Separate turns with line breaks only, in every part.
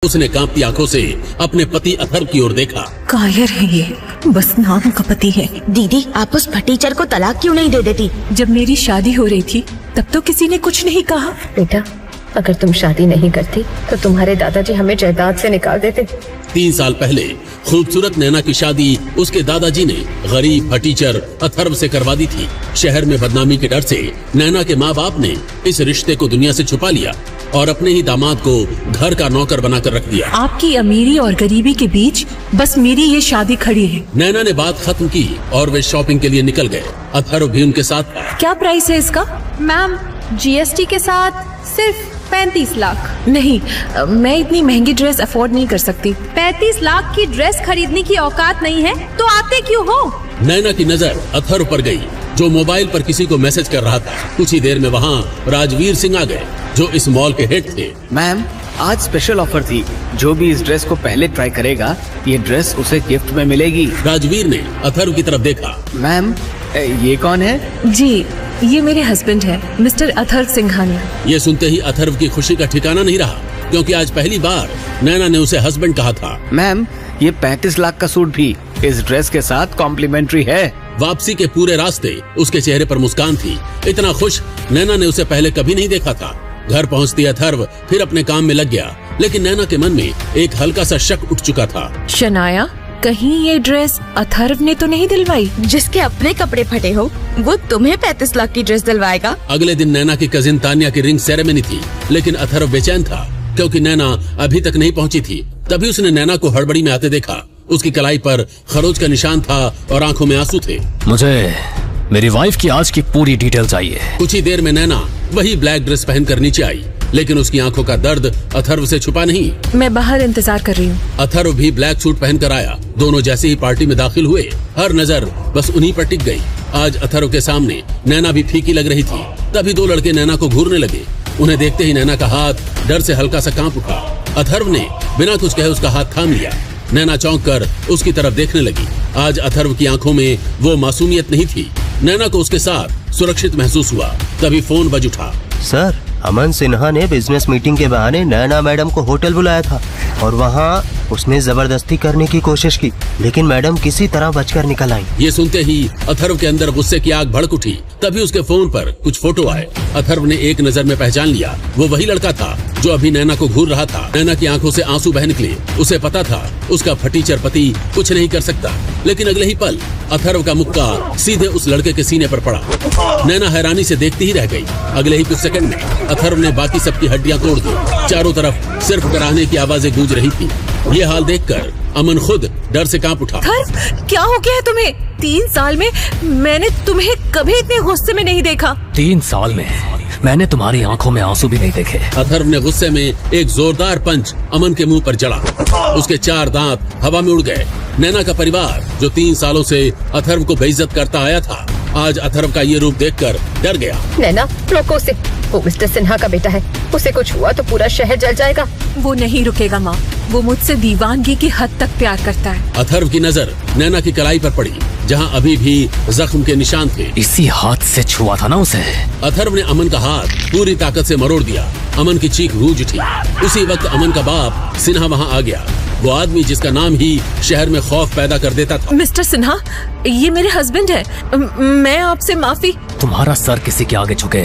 उसने कांपती आंखों से अपने पति अथर्व की ओर देखा।
कायर है ये, बस नाम का पति है।
दीदी, आप उस फटीचर को तलाक क्यों नहीं दे देती?
जब मेरी शादी हो रही थी तब तो किसी ने कुछ नहीं कहा।
बेटा, अगर तुम शादी नहीं करती तो तुम्हारे दादाजी हमें जायदाद से निकाल देते।
3 साल पहले खूबसूरत नैना की शादी उसके दादाजी ने गरीब फटीचर अथर्व से करवा दी थी। शहर में बदनामी के डर से नैना के माँ बाप ने इस रिश्ते को दुनिया से छुपा लिया और अपने ही दामाद को घर का नौकर बनाकर रख दिया।
आपकी अमीरी और गरीबी के बीच बस मेरी ये शादी खड़ी है।
नैना ने बात खत्म की और वे शॉपिंग के लिए निकल गए। अथर्व भी उनके साथ था।
क्या प्राइस है इसका?
मैम, जीएसटी के साथ सिर्फ 35 लाख।
नहीं, मैं इतनी महंगी ड्रेस अफोर्ड नहीं कर सकती।
35 लाख की ड्रेस खरीदने की औकात नहीं है तो आते क्यों हो?
नैना की नजर अथर्व पर गई जो मोबाइल पर किसी को मैसेज कर रहा था। कुछ ही देर में वहाँ राजवीर सिंह आ गए जो इस मॉल के हेड थे।
मैम, आज स्पेशल ऑफर थी। जो भी इस ड्रेस को पहले ट्राई करेगा ये ड्रेस उसे गिफ्ट में मिलेगी।
राजवीर ने अथर्व की तरफ देखा।
मैम, ये कौन है?
जी, ये मेरे हस्बैंड है, मिस्टर अथर्व सिंघानिया।
ये सुनते ही अथर्व की खुशी का ठिकाना नहीं रहा क्योंकि आज पहली बार नैना ने उसे हस्बैंड कहा था।
मैम, ये 35 लाख का सूट भी इस ड्रेस के साथ कॉम्प्लीमेंट्री है।
वापसी के पूरे रास्ते उसके चेहरे पर मुस्कान थी। इतना खुश नैना ने उसे पहले कभी नहीं देखा था। घर पहुंचती अथर्व फिर अपने काम में लग गया, लेकिन नैना के मन में एक हल्का सा शक उठ चुका था।
शनाया, कहीं ये ड्रेस अथर्व ने तो नहीं दिलवाई?
जिसके अपने कपड़े फटे हो वो तुम्हें 35 लाख की ड्रेस दिलवाएगा?
अगले दिन नैना की कजिन तानिया की रिंग सेरेमनी थी, लेकिन अथर्व बेचैन था क्योंकि नैना अभी तक नहीं पहुंची थी। तभी उसने नैना को हड़बड़ी में आते देखा। उसकी कलाई पर खरोच का निशान था और आंखों में आंसू थे।
मुझे मेरी वाइफ की आज की पूरी डिटेल चाहिए।
कुछ ही देर में नैना वही ब्लैक ड्रेस पहनकर नीचे आई, लेकिन उसकी आंखों का दर्द अथर्व से छुपा नहीं।
मैं बाहर इंतजार कर रही हूँ।
अथर्व भी ब्लैक सूट पहनकर आया। दोनों जैसे ही पार्टी में दाखिल हुए हर नजर बस उन्हीं पर टिक गई। आज अथर्व के सामने नैना भी फीकी लग रही थी। तभी 2 लड़के नैना को घूरने लगे। उन्हें देखते ही नैना का हाथ डर से हल्का सा कांप उठा। अथर्व ने बिना कुछ कहे उसका हाथ थाम लिया। नैना चौंक कर उसकी तरफ देखने लगी। आज अथर्व की आंखों में वो मासूमियत नहीं थी। नैना को उसके साथ सुरक्षित महसूस हुआ। तभी फोन बज उठा।
सर, अमन सिन्हा ने बिजनेस मीटिंग के बहाने नैना मैडम को होटल बुलाया था और वहाँ उसने जबरदस्ती करने की कोशिश की, लेकिन मैडम किसी तरह बचकर निकल आई।
ये सुनते ही अथर्व के अंदर गुस्से की आग भड़क उठी। तभी उसके फोन पर कुछ फोटो आए। अथर्व ने एक नजर में पहचान लिया। वो वही लड़का था जो अभी नैना को घूर रहा था। नैना की आंखों से आंसू बह निकले। उसे पता था उसका फटीचर पति कुछ नहीं कर सकता, लेकिन अगले ही पल अथर्व का मुक्का सीधे उस लड़के के सीने पर पड़ा। नैना हैरानी से देखती ही रह गई। अगले ही कुछ सेकंड में अथर्व ने बाकी सबकी हड्डियां तोड़ दी। चारों तरफ सिर्फ कराहने की आवाजें गूंज रही थी। ये हाल देखकर अमन खुद डर से कांप उठा।
क्या हो गया है तुम्हें? 3 साल में मैंने तुम्हें कभी इतने गुस्से में नहीं देखा।
3 साल में मैंने तुम्हारी आंखों में आंसू भी नहीं देखे।
अथर्व ने गुस्से में एक जोरदार पंच अमन के मुंह पर जड़ा। उसके 4 दांत हवा में उड़ गए। नैना का परिवार जो 3 सालों से अथर्व को बेइज्जत करता आया था, आज अथर्व का ये रूप देखकर डर गया।
नैना, रोको उसे। वो मिस्टर सिन्हा का बेटा है। उसे कुछ हुआ तो पूरा शहर जल जाएगा।
वो नहीं रुकेगा माँ। वो मुझसे दीवानगी की हद तक प्यार करता है।
अथर्व की नजर नैना की कलाई पर पड़ी जहाँ अभी भी जख्म के निशान थे।
इसी हाथ से छुआ था ना उसे।
अथर्व ने अमन का हाथ पूरी ताकत से मरोड़ दिया। अमन की चीख गूंज उठी। उसी वक्त अमन का बाप सिन्हा वहाँ आ गया। वो आदमी जिसका नाम ही शहर में खौफ पैदा कर देता था।
मिस्टर सिन्हा, ये मेरे हस्बैंड है। मैं आपसे माफी।
तुम्हारा सर किसी के आगे झुके,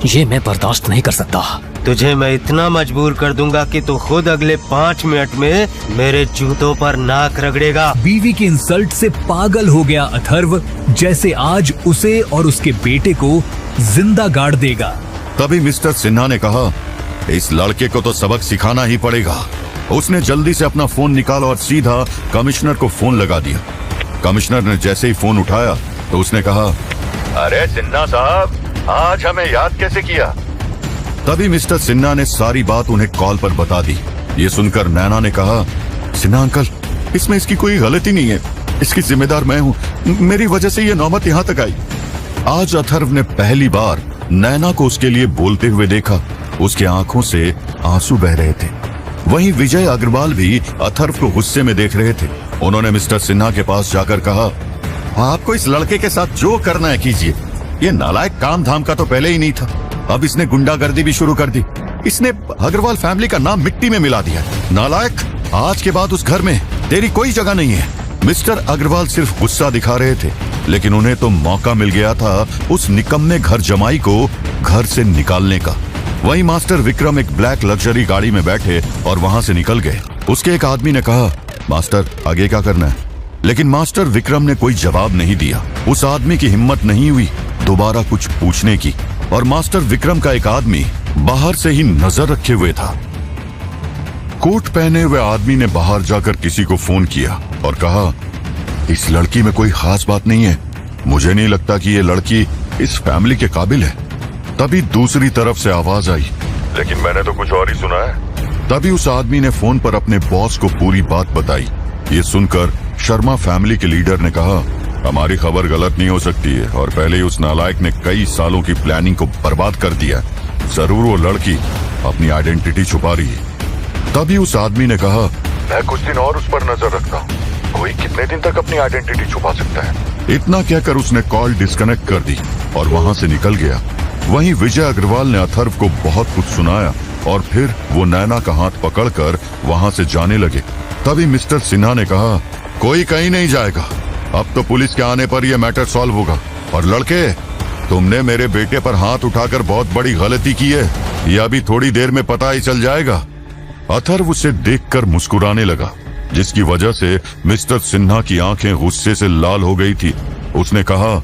ये मैं बर्दाश्त नहीं कर सकता।
तुझे मैं इतना मजबूर कर दूंगा कि तू खुद अगले 5 मिनट में मेरे जूतों पर नाक रगड़ेगा।
बीवी की इंसल्ट से पागल हो गया अथर्व, जैसे आज उसे और उसके बेटे को जिंदा गाड़ देगा।
तभी मिस्टर सिन्हा ने कहा, इस लड़के को तो सबक सिखाना ही पड़ेगा। उसने जल्दी से अपना फोन निकाला और सीधा कमिश्नर को फोन लगा दिया। कमिश्नर ने जैसे ही फोन उठाया तो उसने कहा,
अरे सिन्हा साहब, आज हमें याद कैसे किया?
तभी मिस्टर सिन्हा ने सारी बात उन्हें कॉल पर बता दी। ये सुनकर नैना ने कहा, सिन्हा अंकल, इसमें इसकी कोई गलती नहीं है। इसकी जिम्मेदार मैं हूँ। मेरी वजह से ये नौबत यहाँ तक आई। आज अथर्व ने पहली बार नैना को उसके लिए बोलते हुए देखा। उसकी आंखों से आंसू बह रहे थे। वहीं विजय अग्रवाल भी अथर्व को गुस्से में देख रहे थे। उन्होंने मिस्टर सिन्हा के पास जाकर कहा, आपको इस लड़के के साथ जो करना है कीजिए। ये नालायक काम धाम का तो पहले ही नहीं था, अब इसने गुंडागर्दी भी शुरू कर दी। इसने अग्रवाल फैमिली का नाम मिट्टी में मिला दिया। नालायक, आज के बाद उस घर में तेरी कोई जगह नहीं है। मिस्टर अग्रवाल सिर्फ गुस्सा दिखा रहे थे, लेकिन उन्हें तो मौका मिल गया था उस निकम्मे घर जमाई को घर से निकालने का। वहीं मास्टर विक्रम एक ब्लैक लग्जरी गाड़ी में बैठे और वहां से निकल गए। उसके एक आदमी ने कहा, मास्टर आगे क्या करना है? लेकिन मास्टर विक्रम ने कोई जवाब नहीं दिया। उस आदमी की हिम्मत नहीं हुई दोबारा कुछ पूछने की, और मास्टर विक्रम का एक आदमी बाहर से ही नजर रखे हुए था। कोट पहने हुए आदमी ने बाहर जाकर किसी को फोन किया और कहा, इस लड़की में कोई खास बात नहीं है, मुझे नहीं लगता कि ये लड़की इस फैमिली के काबिल है। तभी दूसरी तरफ से आवाज आई,
लेकिन मैंने तो कुछ और ही सुना है।
तभी उस आदमी ने फोन पर अपने बॉस को पूरी बात बताई। ये सुनकर शर्मा फैमिली के लीडर ने कहा, हमारी खबर गलत नहीं हो सकती है, और पहले ही उस नालायक ने कई सालों की प्लानिंग को बर्बाद कर दिया। जरूर वो लड़की अपनी आइडेंटिटी छुपा रही है। तभी उस आदमी ने कहा,
मैं कुछ दिन और उस पर नजर रखता हूँ, कोई कितने दिन तक अपनी आइडेंटिटी छुपा सकता है।
इतना कहकर उसने कॉल डिस्कनेक्ट कर दी और वहां से निकल गया। वहीं विजय अग्रवाल ने अथर्व को बहुत कुछ सुनाया और फिर वो नैना का हाथ पकड़कर वहां से जाने लगे। तभी मिस्टर सिन्हा ने कहा, कोई कहीं नहीं जाएगा, अब तो पुलिस के आने पर यह मैटर सॉल्व होगा। और लड़के, तुमने मेरे बेटे पर हाथ उठाकर बहुत बड़ी गलती की है, यह अभी थोड़ी देर में पता ही चल जाएगा। अथर्व उसे देखकर मुस्कुराने लगा, जिसकी वजह से मिस्टर सिन्हा की आंखें गुस्से से लाल हो गई थी। उसने कहा,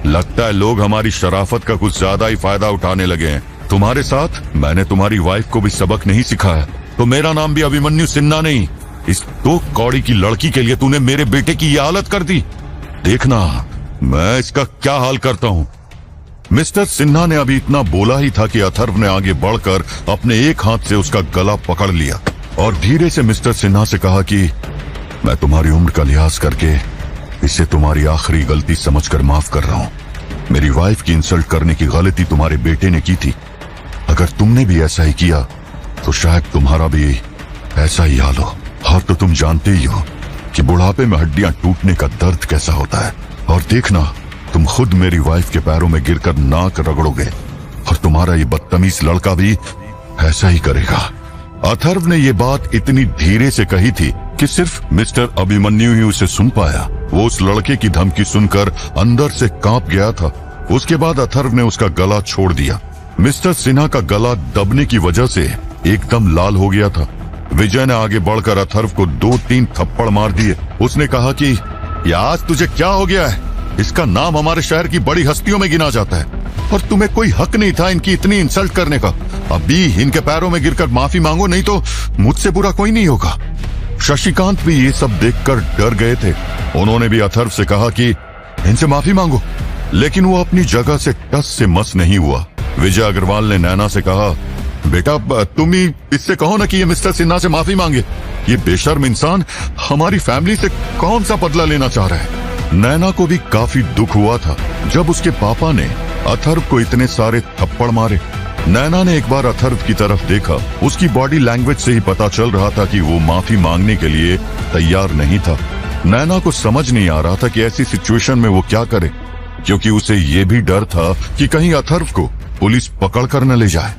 लगता है लोग हमारी शराफत का कुछ ज्यादा ही फायदा उठाने लगे हैं। तुम्हारे साथ मैंने तुम्हारी वाइफ को भी सबक नहीं सिखाया, तो मेरा नाम भी अभिमन्यु सिन्हा नहीं। इस 2 कौड़ी की लड़की के लिए तूने मेरे बेटे की ये हालत कर दी, देखना मैं इसका क्या हाल करता हूँ। मिस्टर सिन्हा ने अभी इतना बोला ही था कि अथर्व ने आगे बढ़कर अपने एक हाथ से उसका गला पकड़ लिया और धीरे से मिस्टर सिन्हा से कहा कि मैं तुम्हारी उम्र का लिहाज करके इसे तुम्हारी आखिरी गलती समझकर माफ कर रहा हूँ। मेरी वाइफ की इंसल्ट करने की गलती तुम्हारे बेटे ने की थी। अगर तुमने भी ऐसा ही किया तो शायद तुम्हारा भी ऐसा ही हाल हो। और तो तुम जानते ही हो कि बुढ़ापे में हड्डियां टूटने का दर्द कैसा होता है। और देखना, तुम खुद मेरी वाइफ के पैरों में गिरकर नाक रगड़ोगे और तुम्हारा ये बदतमीज लड़का भी ऐसा ही करेगा। अथर्व ने ये बात इतनी धीरे से कही थी कि सिर्फ मिस्टर अभिमन्यु ही उसे सुन पाया। वो उस लड़के की धमकी सुनकर अंदर से कांप गया था। उसके बाद अथर्व ने उसका गला छोड़ दिया। मिस्टर सिन्हा का गला दबने की वजह से एकदम लाल हो गया था। विजय ने आगे बढ़कर अथर्व को 2-3 थप्पड़ मार दिए। उसने कहा कि आज तुझे क्या हो गया है? इसका नाम हमारे शहर की बड़ी हस्तियों में गिना जाता है और तुम्हें कोई हक नहीं था इनकी इतनी इंसल्ट करने का। अभी इनके पैरों में गिरकर माफी मांगो, नहीं तो मुझसे बुरा कोई नहीं होगा। शशिकांत भी ये सब देखकर डर गए थे। उन्होंने भी अथर्व से कहा कि इनसे माफी मांगो, लेकिन वो अपनी जगह से टस से मस नहीं हुआ। विजय अग्रवाल ने नैना से कहा, बेटा तुम ही इससे कहो ना कि ये मिस्टर सिन्हा से माफी मांगे। ये बेशर्म इंसान हमारी फैमिली से कौन सा बदला लेना चाह रहा है। नैना को भी काफी दुख हुआ था जब उसके पापा ने अथर्व को इतने सारे थप्पड़ मारे। नैना ने एक बार अथर्व की तरफ देखा। उसकी बॉडी लैंग्वेज से ही पता चल रहा था कि वो माफी मांगने के लिए तैयार नहीं था। नैना को समझ नहीं आ रहा था कि ऐसी सिचुएशन में वो क्या करे, क्योंकि उसे ये भी डर था कि कहीं अथर्व को पुलिस पकड़ कर न ले जाए।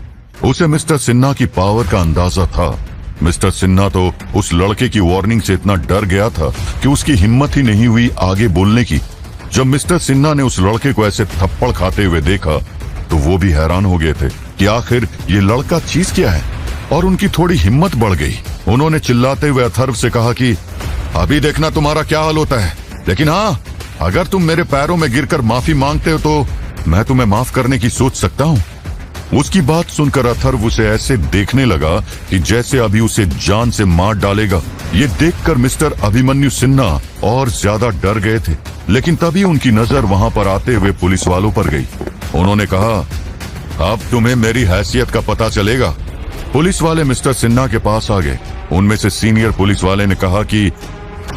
उसे मिस्टर सिन्हा की पावर का अंदाजा था। मिस्टर सिन्हा तो उस लड़के की वार्निंग से इतना डर गया था कि उसकी हिम्मत ही नहीं हुई आगे बोलने की। जब मिस्टर सिन्हा ने उस लड़के को ऐसे थप्पड़ खाते हुए देखा तो वो भी हैरान हो गए थे कि आखिर ये लड़का चीज क्या है, और उनकी थोड़ी हिम्मत बढ़ गई। उन्होंने चिल्लाते हुए अथर्व से कहा कि अभी देखना तुम्हारा क्या हाल होता है, लेकिन हाँ, अगर तुम मेरे पैरों में गिरकर माफी मांगते हो तो मैं तुम्हें माफ करने की सोच सकता हूँ। उसकी बात सुनकर अथर्व उसे ऐसे देखने लगा कि जैसे अभी उसे जान से मार डालेगा। ये देखकर मिस्टर अभिमन्यु सिन्हा और ज्यादा डर गए थे, लेकिन तभी उनकी नजर वहां पर आते हुए पुलिस वालों पर गई। उन्होंने कहा, अब तुम्हें मेरी हैसियत का पता चलेगा। पुलिस वाले मिस्टर सिन्हा के पास आ गए। उनमें से सीनियर पुलिस वाले ने कहा कि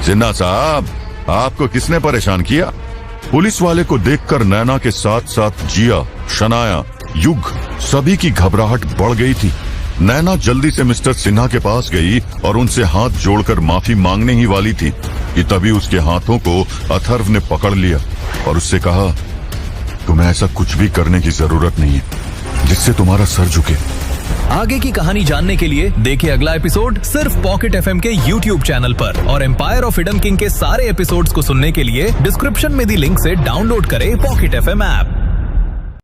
सिन्हा साहब, आपको किसने परेशान किया? पुलिस वाले को देखकर नैना के साथ साथ जिया, शनाया, युग सभी की घबराहट बढ़ गई थी। नैना जल्दी से मिस्टर सिन्हा के पास गई और उनसे हाथ जोड़कर माफी मांगने ही वाली थी कि तभी उसके हाथों को अथर्व ने पकड़ लिया और उससे कहा, तुम्हें ऐसा कुछ भी करने की जरूरत नहीं है जिससे तुम्हारा सर झुके।
आगे की कहानी जानने के लिए देखिए अगला एपिसोड सिर्फ पॉकेट एफएम के YouTube चैनल पर, और एम्पायर ऑफ हिडन किंग के सारे एपिसोड्स को सुनने के लिए डिस्क्रिप्शन में दी लिंक से डाउनलोड करें पॉकेट एफएम ऐप।